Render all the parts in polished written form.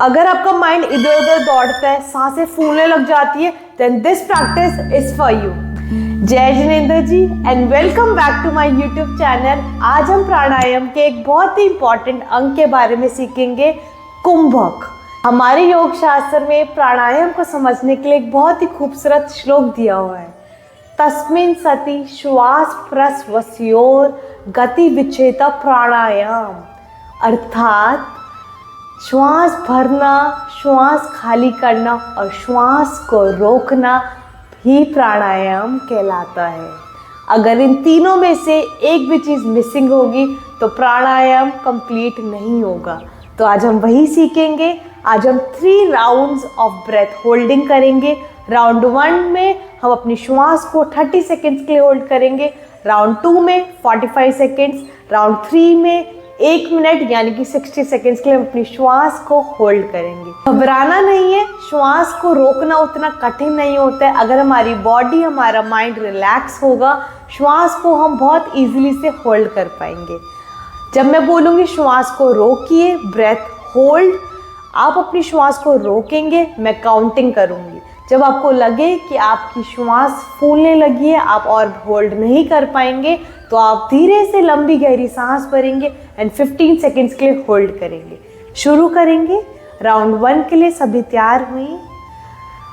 अगर आपका माइंड इधर उधर दौड़ता है, सांसें फूलने लग जाती है, then this practice is for you. जय जिनेंद्र जी and welcome back to my YouTube channel. आज हम प्राणायाम के एक बहुत ही इंपॉर्टेंट अंग के बारे में सीखेंगे, कुंभक। हमारे योग शास्त्र में प्राणायाम को समझने के लिए एक बहुत ही खूबसूरत श्लोक दिया हुआ है। तस्मिन् सति श्वास प्रश्वस्योर गति विच्छेद प्राणायाम, अर्थात श्वास भरना, श्वास खाली करना और श्वास को रोकना ही प्राणायाम कहलाता है। अगर इन तीनों में से एक भी चीज़ मिसिंग होगी तो प्राणायाम कंप्लीट नहीं होगा। तो आज हम वही सीखेंगे। आज हम 3 राउंड्स ऑफ ब्रेथ होल्डिंग करेंगे। राउंड 1 में हम अपनी श्वास को 30 सेकेंड्स के लिए होल्ड करेंगे, राउंड 2 में 45 सेकेंड्स, राउंड 3 में 1 मिनट यानी कि 60 सेकेंड्स के लिए हम अपनी श्वास को होल्ड करेंगे। घबराना नहीं है, श्वास को रोकना उतना कठिन नहीं होता है। अगर हमारी बॉडी, हमारा माइंड रिलैक्स होगा, श्वास को हम बहुत इजीली से होल्ड कर पाएंगे। जब मैं बोलूँगी श्वास को रोकिए, ब्रेथ होल्ड, आप अपनी श्वास को रोकेंगे, मैं काउंटिंग करूँगी। जब आपको लगे कि आपकी श्वास फूलने लगी है, आप और होल्ड नहीं कर पाएंगे, तो आप धीरे से लंबी गहरी सांस भरेंगे एंड 15 सेकेंड्स के लिए होल्ड करेंगे। शुरू करेंगे। राउंड 1 के लिए सभी तैयार हुई।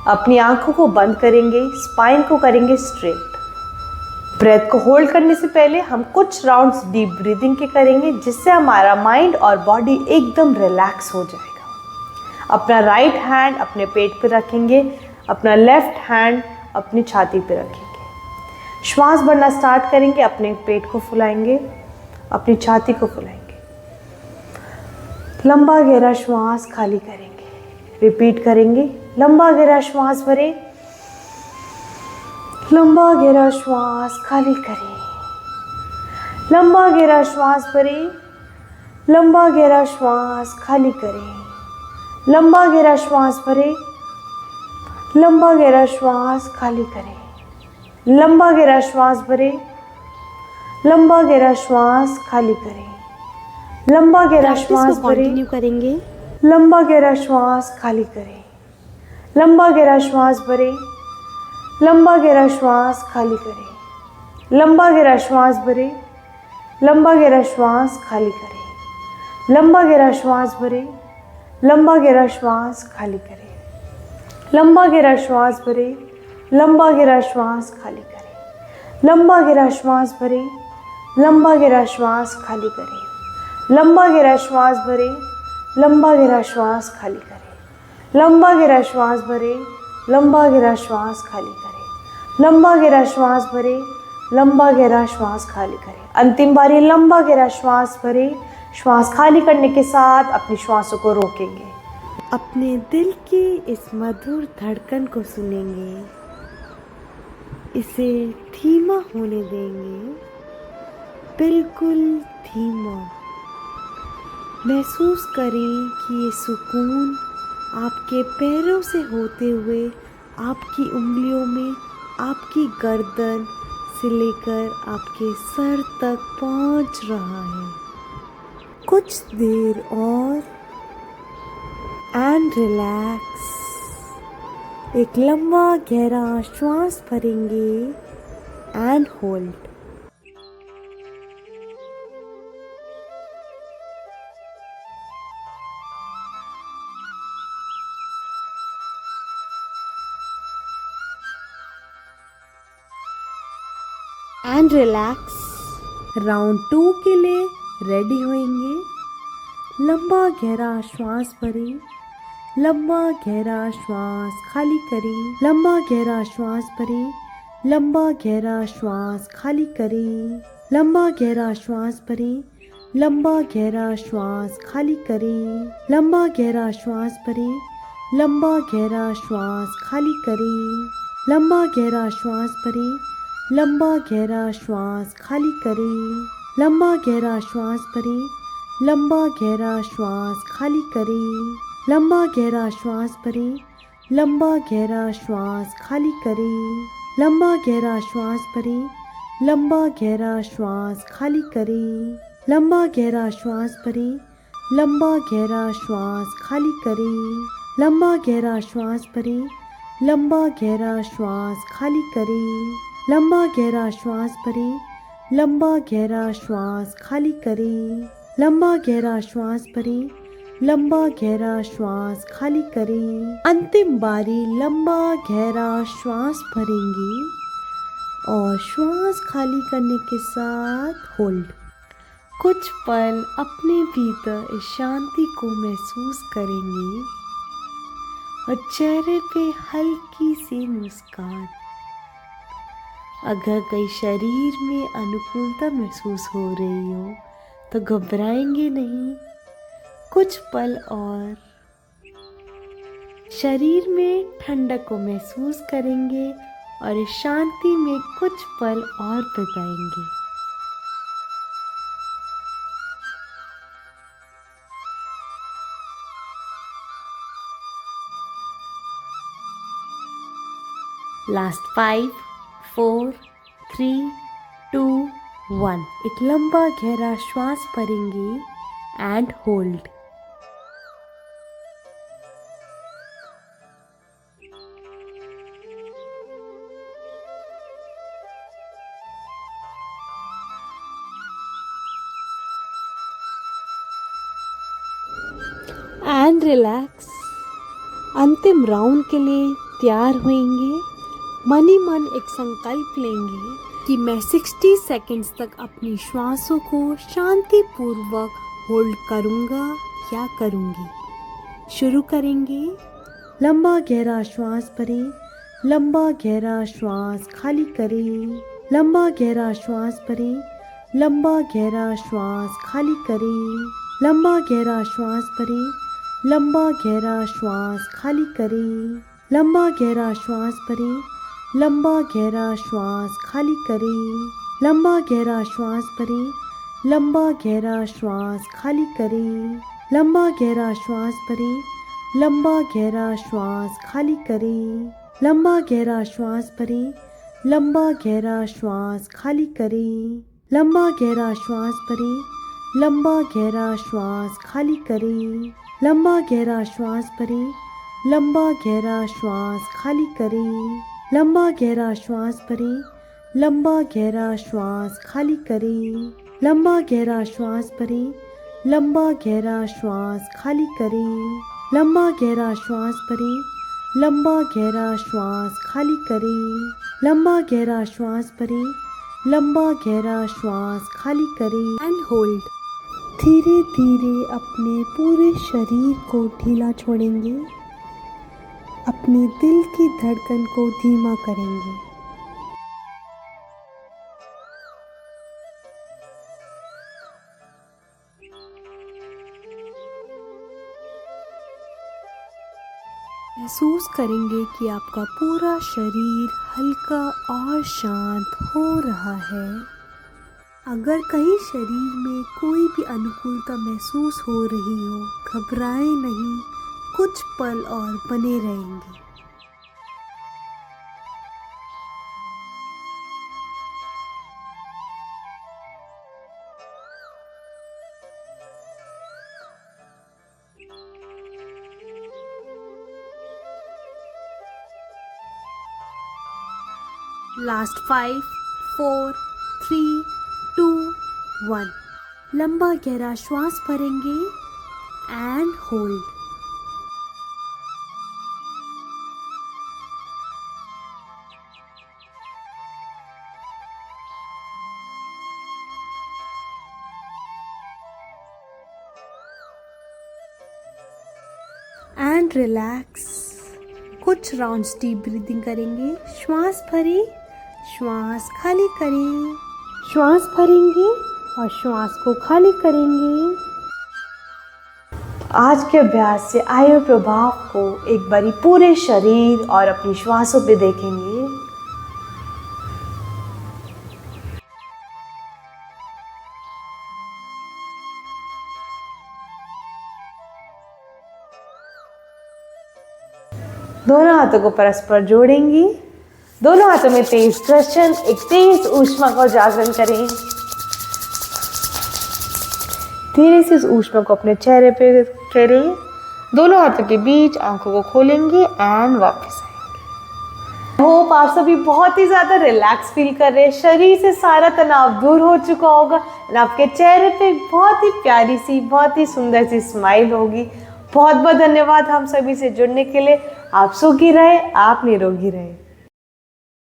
अपनी आंखों को बंद करेंगे, स्पाइन को करेंगे स्ट्रेट। ब्रेथ को होल्ड करने से पहले हम कुछ राउंड्स डीप ब्रीदिंग के करेंगे, जिससे हमारा माइंड और बॉडी एकदम रिलैक्स हो जाएगा। अपना राइट हैंड अपने पेट पर रखेंगे, अपना लेफ्ट हैंड अपनी छाती पे रखेंगे। श्वास भरना स्टार्ट करेंगे, अपने पेट को फुलाएंगे, अपनी छाती को फुलाएंगे, लंबा गहरा श्वास खाली करेंगे। रिपीट करेंगे, लंबा गहरा श्वास भरें, लंबा गहरा श्वास खाली करें, लंबा गहरा श्वास भरें, लंबा गहरा श्वास खाली करें, लंबा गहरा श्वास भरें, लंबा गहरा श्वास खाली करें, लंबा गहरा श्वास भरें, लंबा गहरा श्वास खाली करें, लंबा गहरा श्वास भरें, करेंगे, लंबा गहरा श्वास खाली करें, लंबा गहरा श्वास भरें, लंबा गहरा श्वास खाली करें, लंबा गहरा श्वास भरें, लंबा गहरा श्वास खाली करें, लंबा गहरा श्वास भरें, लंबा गहरा श्वास खाली करें, लंबा गहरा श्वास भरें, लंबा गहरा श्वास खाली करें, लंबा गहरा श्वास भरें, लंबा गहरा श्वास खाली करें, लंबा गहरा श्वास भरें, लंबा गहरा श्वास खाली करें, लंबा गहरा श्वास भरें, लंबा गहरा श्वास खाली करें, लंबा गहरा श्वास भरें, लंबा गहरा श्वास खाली करें। अंतिम बारी, लंबा गहरा श्वास भरें। श्वास खाली करने के साथ अपनी श्वासों को रोकेंगे। अपने दिल की इस मधुर धड़कन को सुनेंगे, इसे धीमा होने देंगे, बिल्कुल धीमा। महसूस करें कि ये सुकून आपके पैरों से होते हुए आपकी उंगलियों में, आपकी गर्दन से लेकर आपके सर तक पहुंच रहा है। कुछ देर और एंड रिलैक्स। एक लंबा गहरा श्वास भरेंगे and hold. And relax. Round 2 के लिए रेडी होएंगे। लंबा गहरा श्वास भरें, लंबा गहरा श्वास खाली करें, लंबा गहरा श्वास भरें, लंबा गहरा श्वास खाली करें, लंबा गहरा श्वास भरें, लंबा गहरा श्वास खाली करें, लंबा गहरा श्वास भरें, लंबा गहरा श्वास खाली करें, लंबा गहरा श्वास भरें, लंबा गहरा श्वास खाली करें, लंबा गहरा श्वास भरें, लंबा गहरा श्वास खाली करें, लंबा गहरा श्वास भरें, लंबा गहरा श्वास खाली करें, लंबा गहरा श्वास भरें, लंबा गहरा श्वास खाली करें, लंबा गहरा श्वास भरें, लंबा गहरा श्वास खाली करें, लंबा गहरा श्वास भरें, लंबा गहरा श्वास खाली करें, लंबा गहरा श्वास भरें, लंबा गहरा श्वास खाली करें, लंबा गहरा श्वास भरें, लंबा गहरा श्वास खाली करें। अंतिम बारी लंबा गहरा श्वास भरेंगे और श्वास खाली करने के साथ होल्ड। कुछ पल अपने भीतर इस शांति को महसूस करेंगे और चेहरे पे हल्की सी मुस्कान। अगर कहीं शरीर में अनुकूलता महसूस हो रही हो तो घबराएंगे नहीं। कुछ पल और शरीर में ठंडक को महसूस करेंगे और इस शांति में कुछ पल और बिताएंगे। लास्ट 5, 4, 3, 2, 1। एक लंबा गहरा श्वास भरेंगे एंड होल्ड। And relax. अंतिम राउंड के लिए तैयार होंगे। मन ही मन एक संकल्प लेंगे कि मैं 60 सेकंड्स तक अपनी श्वासों को शांतिपूर्वक होल्ड करूंगा या करूंगी। शुरू करेंगे। लंबा गहरा श्वास भरें, लंबा गहरा श्वास खाली करें, लंबा गहरा श्वास भरें, लंबा गहरा श्वास खाली करें, लंबा गहरा श्वास भरें, लंबा गहरा श्वास खाली करें, लंबा गहरा श्वास भरें, लंबा गहरा श्वास खाली करें, लंबा गहरा श्वास भरें, लंबा गहरा श्वास खाली करें, लंबा गहरा श्वास भरें, लंबा गहरा श्वास खाली करें, लंबा गहरा श्वास भरें, लंबा गहरा श्वास खाली करें, लंबा गहरा श्वास भरें, लंबा गहरा श्वास खाली करें, लंबा गहरा श्वास भरें, लंबा गहरा श्वास खाली करें, लंबा गहरा श्वास भरें, लंबा गहरा श्वास खाली करें, लंबा गहरा श्वास भरें, लंबा गहरा श्वास खाली करें, लंबा गहरा श्वास भरें, लंबा गहरा श्वास खाली करें, लंबा गहरा श्वास भरें, लंबा गहरा श्वास खाली करें एंड होल्ड। धीरे धीरे अपने पूरे शरीर को ढीला छोड़ेंगे। अपने दिल की धड़कन को धीमा करेंगे। महसूस करेंगे कि आपका पूरा शरीर हल्का और शांत हो रहा है। अगर कहीं शरीर में कोई भी अनुकूलता महसूस हो रही हो, घबराएं नहीं, कुछ पल और बने रहेंगे। लास्ट 5, 4, 3, 2, 1। लंबा गहरा श्वास भरेंगे एंड होल्ड। And relax. कुछ राउंड्स डीप ब्रीदिंग करेंगे। श्वास भरें, श्वास खाली करें, श्वास भरेंगे और श्वास को खाली करेंगे। आज के अभ्यास से आए हुए प्रभाव को एक बारी पूरे शरीर और अपनी श्वासों पे देखेंगे। दोनों हाथों को परस्पर जोड़ेंगी। दोनों हाथों में तेज घर्षण, एक तेज ऊष्मा को जागरण करें। धीरे से इस ऊष्मा को अपने चेहरे पे ठहराइए। दोनों हाथों के बीच आंखों को खोलेंगे एंड वापस आएंगे। होप आप सभी बहुत ही ज़्यादा रिलैक्स फील कर रहे हैं, शरीर से सारा तनाव दूर हो चुका होगा और आपके चेहरे पे बहुत ही प्यारी सी, बहुत ही सुंदर सी स्माइल होगी। बहुत बहुत धन्यवाद हम सभी से जुड़ने के लिए। आप सुखी रहे, आप निरोगी रहे।